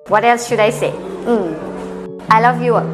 What else should I say? I love you all.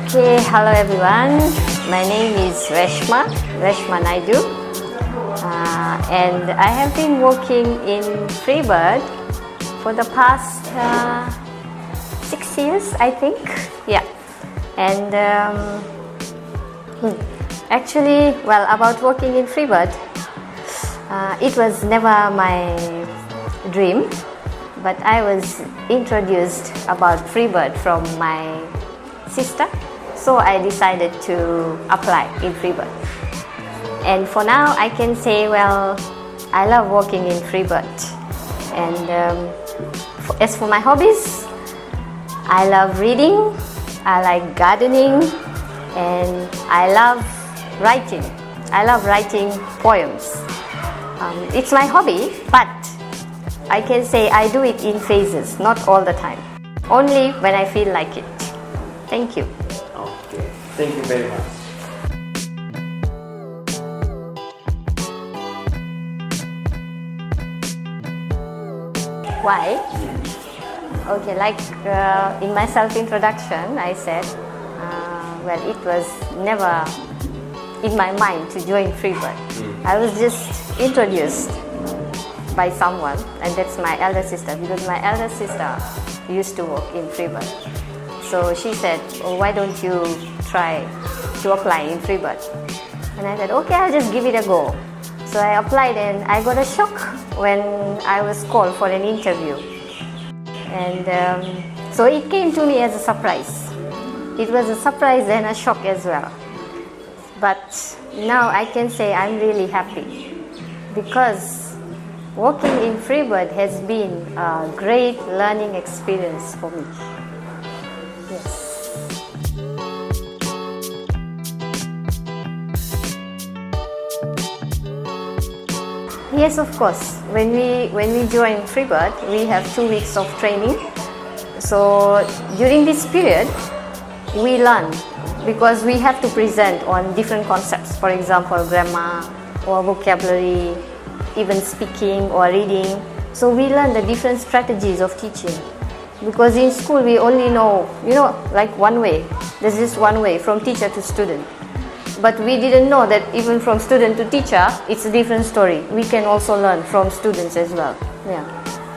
Okay, hello everyone. My name is Reshma Naidu, and I have been working in Freebird for the past 6 years, I think. Yeah, and actually, well, about working in Freebird, it was never my dream, but I was introduced about Freebird from my sister. So I decided to apply in Freebird. And for now, I can say, well, I love working in Freebird. And as for my hobbies, I love reading, I like gardening, and I love writing. I love writing poems. It's my hobby, but I can say I do it in phases, not all the time. Only when I feel like it. Thank you. Okay, thank you very much. Why? Okay, like in my self-introduction, I said, well, it was never in my mind to join Freebird. I was just introduced by someone, and that's my elder sister, because my elder sister used to work in Freebird. So she said, oh, why don't you try to apply in Freebird? And I said, okay, I'll just give it a go. So I applied and I got a shock when I was called for an interview. And so it came to me as a surprise. It was a surprise and a shock as well. But now I can say I'm really happy because working in Freebird has been a great learning experience for me. Yes. Yes, of course. When we join Freebird, we have 2 weeks of training. So during this period, we learn because we have to present on different concepts. For example, grammar or vocabulary, even speaking or reading. So we learn the different strategies of teaching. Because in school we only know, like one way. There's just one way from teacher to student. But we didn't know that even from student to teacher, it's a different story. We can also learn from students as well. Yeah.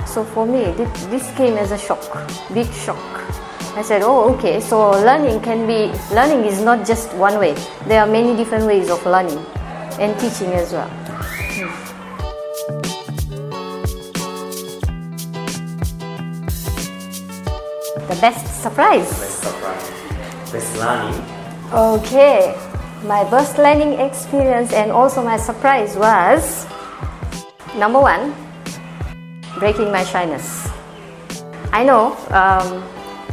So for me, this came as a shock, big shock. I said, oh, okay, so learning is not just one way. There are many different ways of learning and teaching as well. The best surprise. Best learning. Okay, my best learning experience and also my surprise was, number one, breaking my shyness. I know,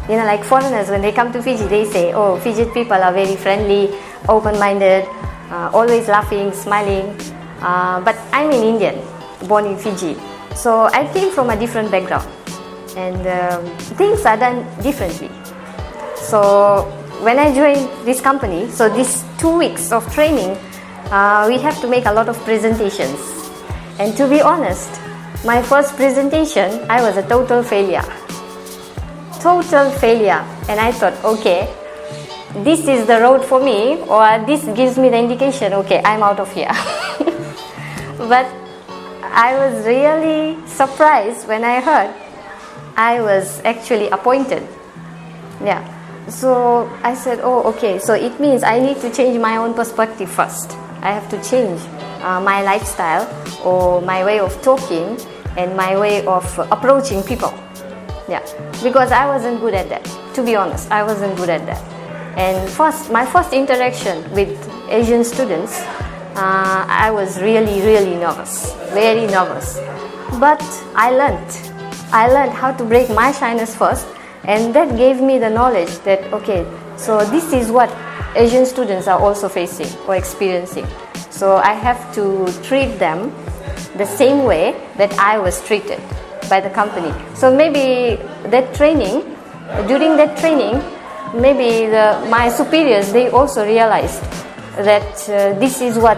like foreigners, when they come to Fiji, they say, oh, Fijian people are very friendly, open-minded, always laughing, smiling. But I'm an Indian, born in Fiji. So I came from a different background. And things are done differently. So when I joined this company, so these 2 weeks of training, we have to make a lot of presentations. And to be honest, my first presentation, I was a total failure. Total failure. And I thought, okay, this is the road for me, or this gives me the indication, okay, I'm out of here. But I was really surprised when I heard I was actually appointed. Yeah. So I said, oh, okay, so it means I need to change my own perspective first. I have to change my lifestyle or my way of talking and my way of approaching people. Yeah, because I wasn't good at that. To be honest, I wasn't good at that. And my first interaction with Asian students, I was really, really nervous, very nervous. But I learned how to break my shyness first, and that gave me the knowledge that, okay, so this is what Asian students are also facing or experiencing. So I have to treat them the same way that I was treated by the company. So maybe that training during that training, maybe my superiors, they also realized that this is what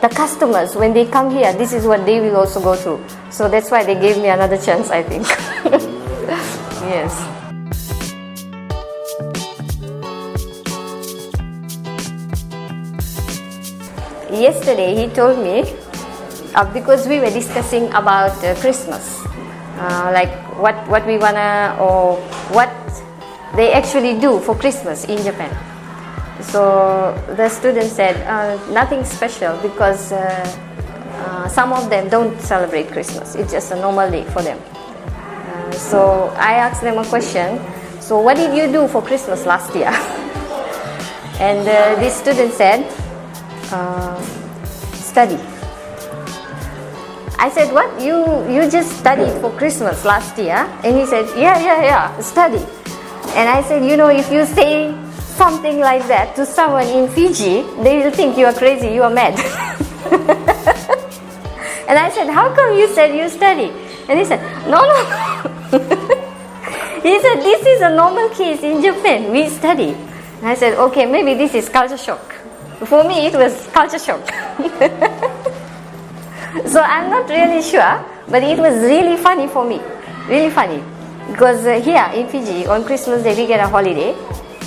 the customers, when they come here, this is what they will also go through. So that's why they gave me another chance, I think. Yes. Yesterday he told me, because we were discussing about Christmas, like what we wanna, or what they actually do for Christmas in Japan. So the student said nothing special, because some of them don't celebrate Christmas. It's just a normal day for them. So I asked them a question. So what did you do for Christmas last year? And this student said, study. I said, what? You just studied for Christmas last year? And he said, yeah, study. And I said, if you say something like that to someone in Fiji, they will think you are crazy, you are mad. And I said, how come you said you study? And he said, no. He said, this is a normal case in Japan, we study. And I said, okay, maybe this is culture shock. For me, it was culture shock. So I'm not really sure, but it was really funny for me, really funny. Because here in Fiji, on Christmas Day, we get a holiday,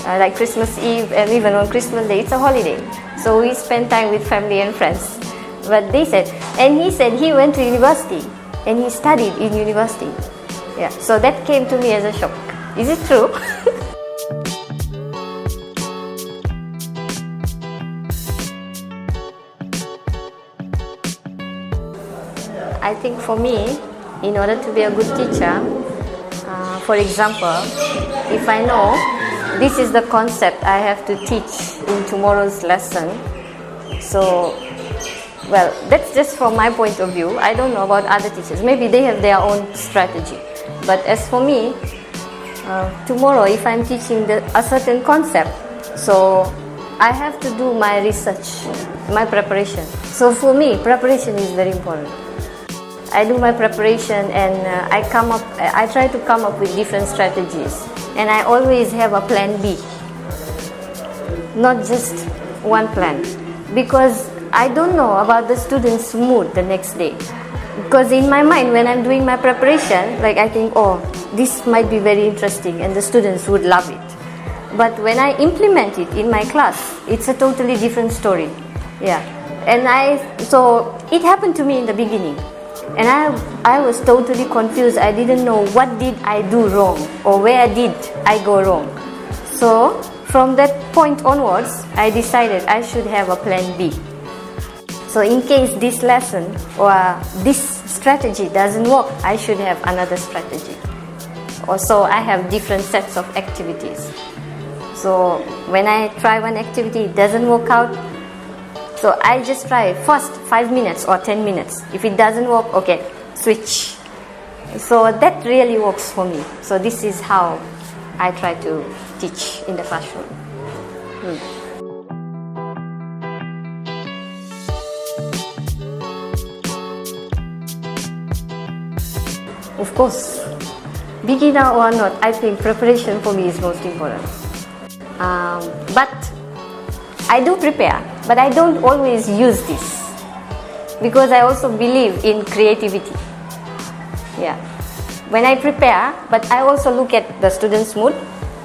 like Christmas Eve, and even on Christmas Day, it's a holiday. So we spend time with family and friends. But they said, and he said he went to university, and he studied in university. Yeah, so that came to me as a shock. Is it true? I think for me, in order to be a good teacher, for example, if I know this is the concept I have to teach in tomorrow's lesson, so, well, that's just from my point of view. I don't know about other teachers. Maybe they have their own strategy. But as for me, tomorrow if I'm teaching a certain concept, so I have to do my research, my preparation. So for me, preparation is very important. I do my preparation, and I try to come up with different strategies, and I always have a plan B, not just one plan, because I don't know about the student's mood the next day. Because in my mind, when I'm doing my preparation, like I think, oh, this might be very interesting and the students would love it. But when I implement it in my class, it's a totally different story. Yeah, and so it happened to me in the beginning. And I was totally confused. I didn't know what did I do wrong, or where did I go wrong. So from that point onwards, I decided I should have a plan B. So in case this lesson or this strategy doesn't work, I should have another strategy. Also, I have different sets of activities. So when I try one activity, it doesn't work out, so I just try first 5 minutes or 10 minutes. If it doesn't work, okay, switch. So that really works for me. So this is how I try to teach in the classroom. Of course, beginner or not, I think preparation for me is most important. But I do prepare, but I don't always use this, because I also believe in creativity. Yeah, when I prepare, but I also look at the student's mood,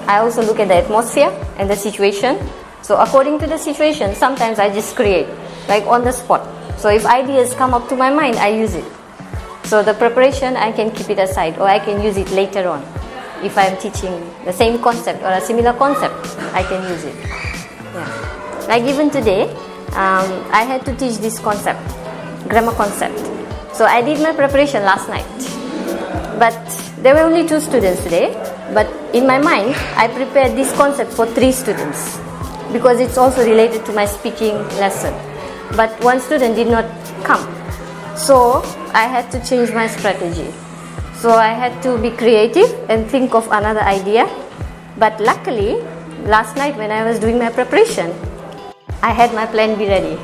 I also look at the atmosphere and the situation. So according to the situation, sometimes I just create, like on the spot. So if ideas come up to my mind, I use it. So the preparation, I can keep it aside, or I can use it later on. If I'm teaching the same concept or a similar concept, I can use it. Yeah. Like even today, I had to teach this concept, grammar concept. So I did my preparation last night. But there were only 2 students today. But in my mind, I prepared this concept for 3 students, because it's also related to my speaking lesson. But 1 student did not come. So I had to change my strategy. So I had to be creative and think of another idea. But luckily, last night when I was doing my preparation, I had my plan B ready.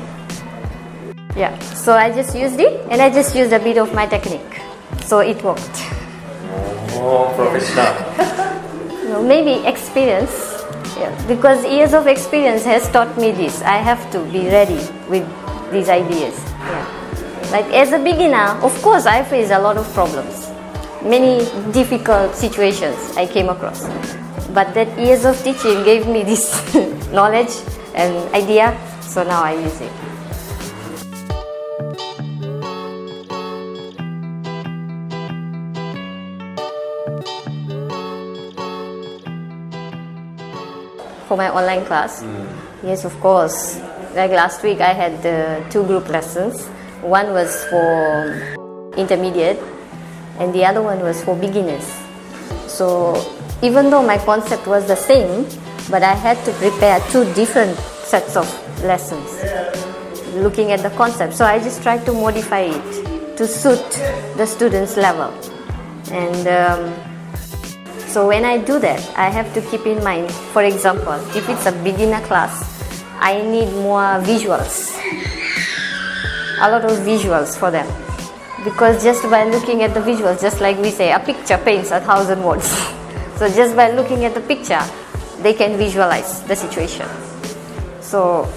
Yeah, so I just used it, and I just used a bit of my technique. So it worked. Oh, professional. maybe experience, because years of experience has taught me this. I have to be ready with these ideas. Like as a beginner, of course I face a lot of problems, many difficult situations I came across. But that years of teaching gave me this knowledge and idea, so now I use it. For my online class, yes, of course. Like last week, I had 2 group lessons. One was for intermediate, and the other one was for beginners. So even though my concept was the same, but I had to prepare 2 different sets of lessons, looking at the concept. So I just tried to modify it to suit the students' level. And so when I do that, I have to keep in mind, for example, if it's a beginner class, I need more visuals, a lot of visuals for them. Because just by looking at the visuals, just like we say, a picture paints 1,000 words. So just by looking at the picture, they can visualize the situation. So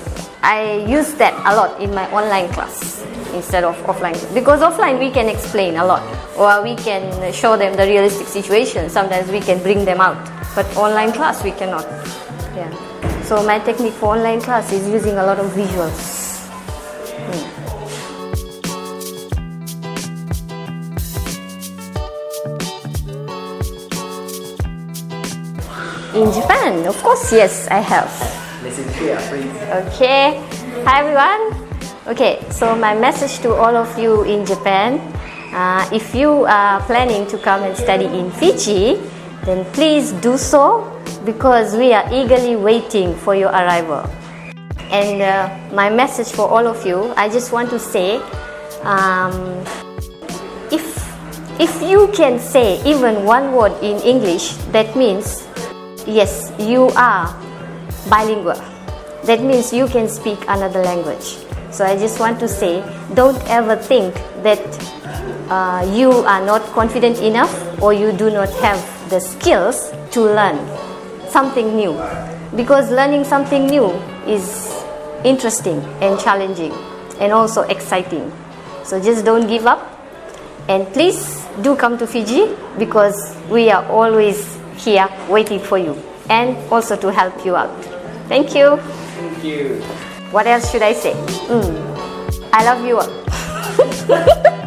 I use that a lot in my online class instead of offline. Because offline we can explain a lot, or we can show them the realistic situation. Sometimes we can bring them out. But online class we cannot. Yeah. So my technique for online class is using a lot of visuals. In Japan, of course, yes, I have. Listen here, please. Okay. Hi, everyone. Okay, so my message to all of you in Japan, if you are planning to come and study in Fiji, then please do so, because we are eagerly waiting for your arrival. And my message for all of you, I just want to say, if you can say even one word in English, that means yes, you are bilingual. That means you can speak another language. So I just want to say, don't ever think that you are not confident enough, or you do not have the skills to learn something new. Because learning something new is interesting and challenging and also exciting. So just don't give up, and please do come to Fiji, because we are always here waiting for you and also to help you out. Thank you. Thank you. What else should I say? I love you all.